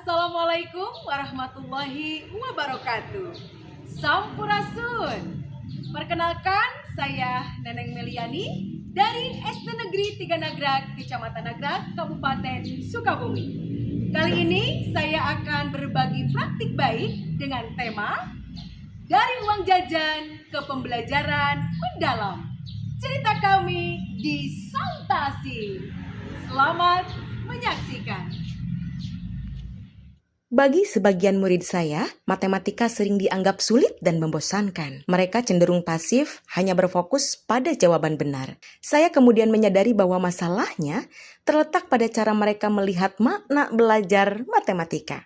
Assalamualaikum warahmatullahi wabarakatuh. Sampurasun. Perkenalkan, saya Neneng Meliani dari SD Negeri 3 Nagrag, Kecamatan Nagrag, Kabupaten Sukabumi. Kali ini saya akan berbagi praktik baik dengan tema dari uang jajan ke pembelajaran mendalam. Cerita kami di Santasi. Selamat menyaksikan. Bagi sebagian murid saya, matematika sering dianggap sulit dan membosankan. Mereka cenderung pasif, hanya berfokus pada jawaban benar. Saya kemudian menyadari bahwa masalahnya terletak pada cara mereka melihat makna belajar matematika.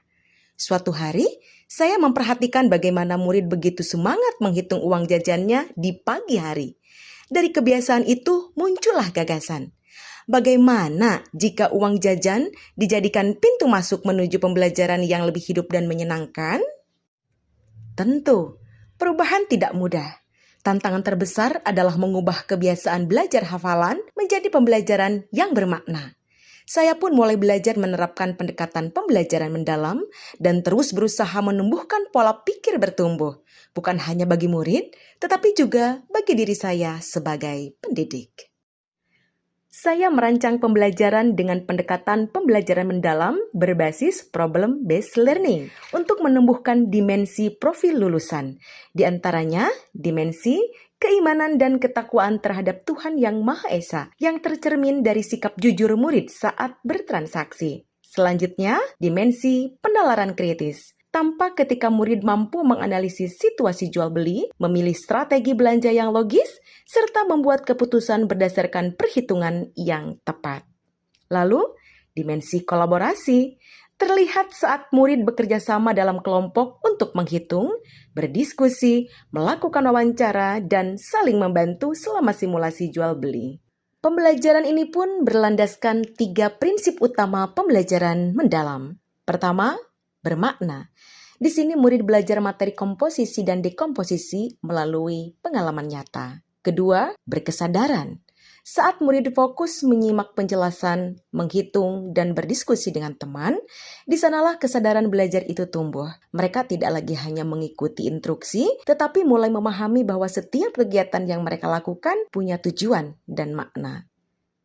Suatu hari, saya memperhatikan bagaimana murid begitu semangat menghitung uang jajannya di pagi hari. Dari kebiasaan itu muncullah gagasan. Bagaimana jika uang jajan dijadikan pintu masuk menuju pembelajaran yang lebih hidup dan menyenangkan? Tentu, perubahan tidak mudah. Tantangan terbesar adalah mengubah kebiasaan belajar hafalan menjadi pembelajaran yang bermakna. Saya pun mulai belajar menerapkan pendekatan pembelajaran mendalam dan terus berusaha menumbuhkan pola pikir bertumbuh, bukan hanya bagi murid, tetapi juga bagi diri saya sebagai pendidik. Saya merancang pembelajaran dengan pendekatan pembelajaran mendalam berbasis problem-based learning untuk menumbuhkan dimensi profil lulusan, di antaranya dimensi keimanan dan ketakwaan terhadap Tuhan Yang Maha Esa yang tercermin dari sikap jujur murid saat bertransaksi. Selanjutnya, dimensi penalaran kritis. Tampak ketika murid mampu menganalisis situasi jual beli, memilih strategi belanja yang logis, serta membuat keputusan berdasarkan perhitungan yang tepat. Lalu, dimensi kolaborasi terlihat saat murid bekerja sama dalam kelompok untuk menghitung, berdiskusi, melakukan wawancara, dan saling membantu selama simulasi jual beli. Pembelajaran ini pun berlandaskan 3 prinsip utama pembelajaran mendalam. Pertama, bermakna. Di sini murid belajar materi komposisi dan dekomposisi melalui pengalaman nyata. Kedua, berkesadaran. Saat murid fokus menyimak penjelasan, menghitung, dan berdiskusi dengan teman, di sanalah kesadaran belajar itu tumbuh. Mereka tidak lagi hanya mengikuti instruksi, tetapi mulai memahami bahwa setiap kegiatan yang mereka lakukan punya tujuan dan makna.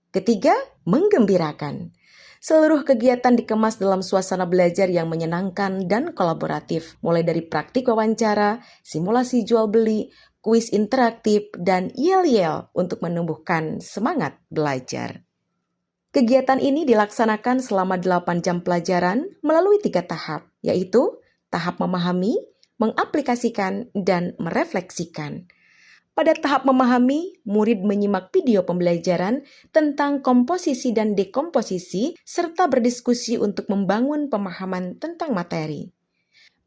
Ketiga, menggembirakan. Seluruh kegiatan dikemas dalam suasana belajar yang menyenangkan dan kolaboratif, mulai dari praktik wawancara, simulasi jual beli, kuis interaktif, dan yel-yel untuk menumbuhkan semangat belajar. Kegiatan ini dilaksanakan selama 8 jam pelajaran melalui 3 tahap, yaitu tahap memahami, mengaplikasikan, dan merefleksikan. Pada tahap memahami, murid menyimak video pembelajaran tentang komposisi dan dekomposisi serta berdiskusi untuk membangun pemahaman tentang materi.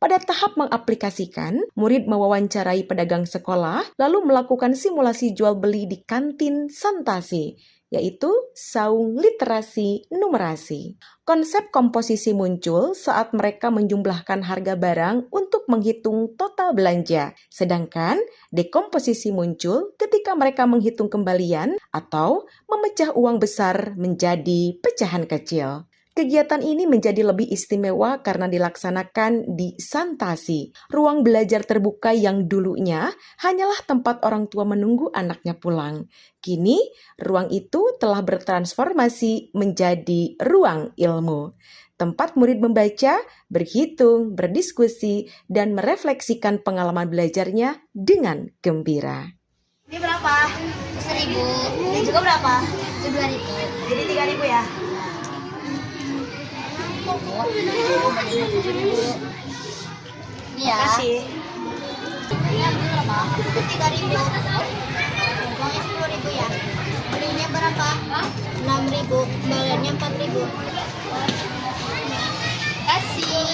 Pada tahap mengaplikasikan, murid mewawancarai pedagang sekolah lalu melakukan simulasi jual beli di kantin Santasi, yaitu saung literasi numerasi. Konsep komposisi muncul saat mereka menjumlahkan harga barang untuk menghitung total belanja, sedangkan dekomposisi muncul ketika mereka menghitung kembalian atau memecah uang besar menjadi pecahan kecil. Kegiatan ini menjadi lebih istimewa karena dilaksanakan di Santasi, ruang belajar terbuka yang dulunya hanyalah tempat orang tua menunggu anaknya pulang. Kini, ruang itu telah bertransformasi menjadi ruang ilmu. Tempat murid membaca, berhitung, berdiskusi, dan merefleksikan pengalaman belajarnya dengan gembira. Ini berapa? 1.000. Dan juga berapa? Itu 2.000. Jadi 3.000 ya? Ini ya. Makasih. Ini ambil berapa? 3.000. Uangnya 10.000 ya. Belinya berapa? 6.000. Kembaliannya 4.000. Kasih.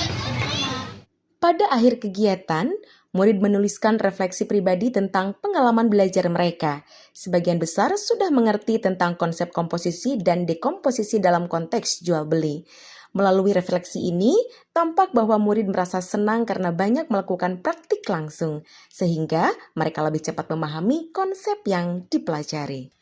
Pada akhir kegiatan, murid menuliskan refleksi pribadi tentang pengalaman belajar mereka. Sebagian besar sudah mengerti tentang konsep komposisi dan dekomposisi dalam konteks jual beli. Melalui refleksi ini, tampak bahwa murid merasa senang karena banyak melakukan praktik langsung, sehingga mereka lebih cepat memahami konsep yang dipelajari.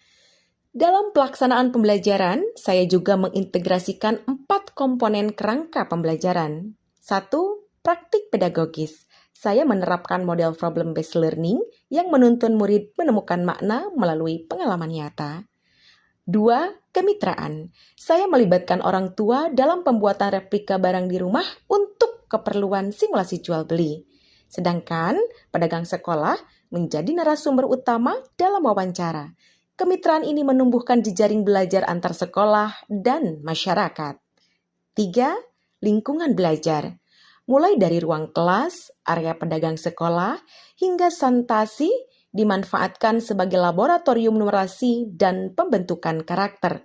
Dalam pelaksanaan pembelajaran, saya juga mengintegrasikan 4 komponen kerangka pembelajaran. 1. Praktik pedagogis. Saya menerapkan model problem-based learning yang menuntun murid menemukan makna melalui pengalaman nyata. 2. Kemitraan. Saya melibatkan orang tua dalam pembuatan replika barang di rumah untuk keperluan simulasi jual beli. Sedangkan pedagang sekolah menjadi narasumber utama dalam wawancara. Kemitraan ini menumbuhkan jejaring belajar antar sekolah dan masyarakat. 3. Lingkungan belajar. Mulai dari ruang kelas, area pedagang sekolah, hingga santasi dimanfaatkan sebagai laboratorium numerasi dan pembentukan karakter.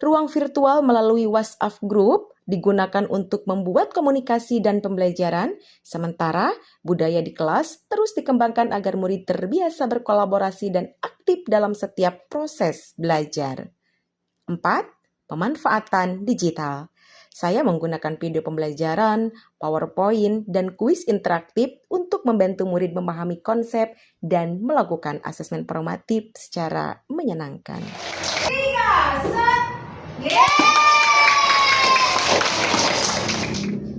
Ruang virtual melalui WhatsApp Group digunakan untuk membuat komunikasi dan pembelajaran, sementara budaya di kelas terus dikembangkan agar murid terbiasa berkolaborasi dan aktif dalam setiap proses belajar. 4. Pemanfaatan digital. Saya menggunakan video pembelajaran, PowerPoint, dan kuis interaktif untuk membantu murid memahami konsep dan melakukan asesmen formatif secara menyenangkan. 3, set,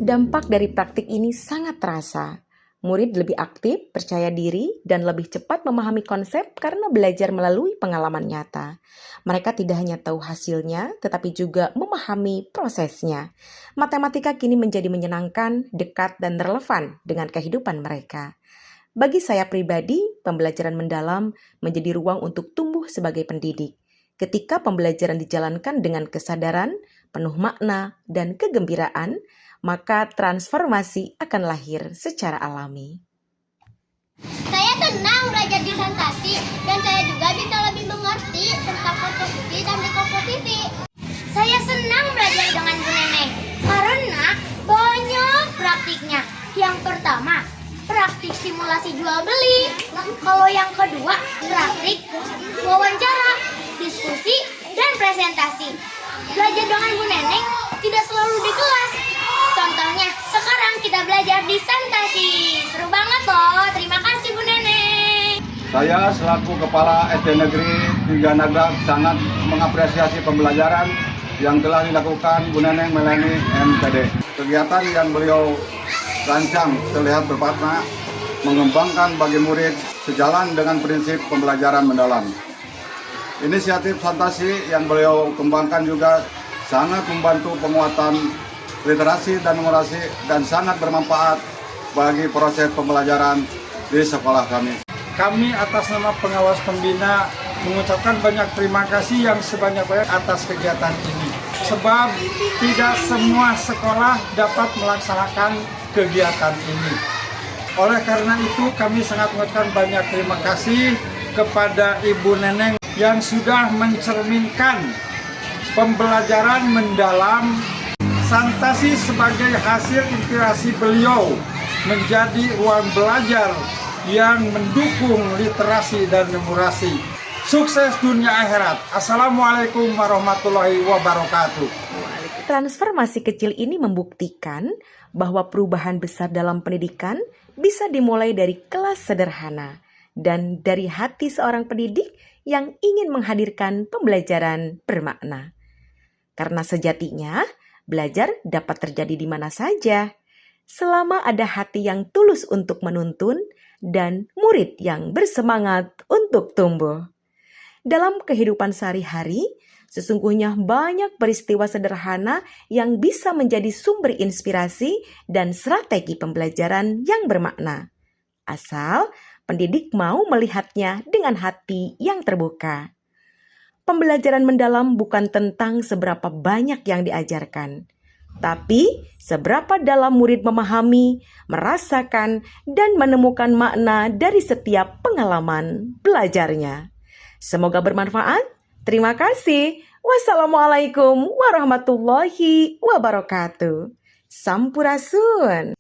Dampak dari praktik ini sangat terasa. Murid lebih aktif, percaya diri, dan lebih cepat memahami konsep karena belajar melalui pengalaman nyata. Mereka tidak hanya tahu hasilnya, tetapi juga memahami prosesnya. Matematika kini menjadi menyenangkan, dekat, dan relevan dengan kehidupan mereka. Bagi saya pribadi, pembelajaran mendalam menjadi ruang untuk tumbuh sebagai pendidik. Ketika pembelajaran dijalankan dengan kesadaran, penuh makna, dan kegembiraan, maka transformasi akan lahir secara alami. Saya senang belajar di Santasi dan saya juga bisa lebih mengerti tentang komposisi dan dekomposisi. Saya senang belajar dengan Bu Neneng karena banyak praktiknya. Yang pertama, praktik simulasi jual beli. Kalau yang kedua, praktik wawancara, diskusi, dan presentasi. Belajar dengan Bu Neneng tidak selalu di kelas. Contohnya, sekarang kita belajar di Santasi. Seru banget loh. Terima kasih Bu Neneng. Saya selaku Kepala SD Negeri 3 Nagrak sangat mengapresiasi pembelajaran yang telah dilakukan Bu Neneng Melani MPD. Kegiatan yang beliau rancang terlihat bermakna, mengembangkan bagi murid sejalan dengan prinsip pembelajaran mendalam. Inisiatif Santasi yang beliau kembangkan juga sangat membantu penguatan literasi dan numerasi dan sangat bermanfaat bagi proses pembelajaran di sekolah kami. Kami atas nama pengawas pembina mengucapkan banyak terima kasih yang sebanyak-banyak atas kegiatan ini. Sebab tidak semua sekolah dapat melaksanakan kegiatan ini. Oleh karena itu kami sangat mengucapkan banyak terima kasih kepada Ibu Neneng yang sudah mencerminkan pembelajaran mendalam Santasi sebagai hasil inspirasi beliau menjadi ruang belajar yang mendukung literasi dan numerasi. Sukses dunia akhirat. Assalamualaikum warahmatullahi wabarakatuh. Transformasi kecil ini membuktikan bahwa perubahan besar dalam pendidikan bisa dimulai dari kelas sederhana dan dari hati seorang pendidik yang ingin menghadirkan pembelajaran bermakna. Karena sejatinya, belajar dapat terjadi di mana saja, selama ada hati yang tulus untuk menuntun dan murid yang bersemangat untuk tumbuh. Dalam kehidupan sehari-hari, sesungguhnya banyak peristiwa sederhana yang bisa menjadi sumber inspirasi dan strategi pembelajaran yang bermakna. Asal pendidik mau melihatnya dengan hati yang terbuka. Pembelajaran mendalam bukan tentang seberapa banyak yang diajarkan, tapi seberapa dalam murid memahami, merasakan, dan menemukan makna dari setiap pengalaman belajarnya. Semoga bermanfaat. Terima kasih. Wassalamualaikum warahmatullahi wabarakatuh. Sampurasun.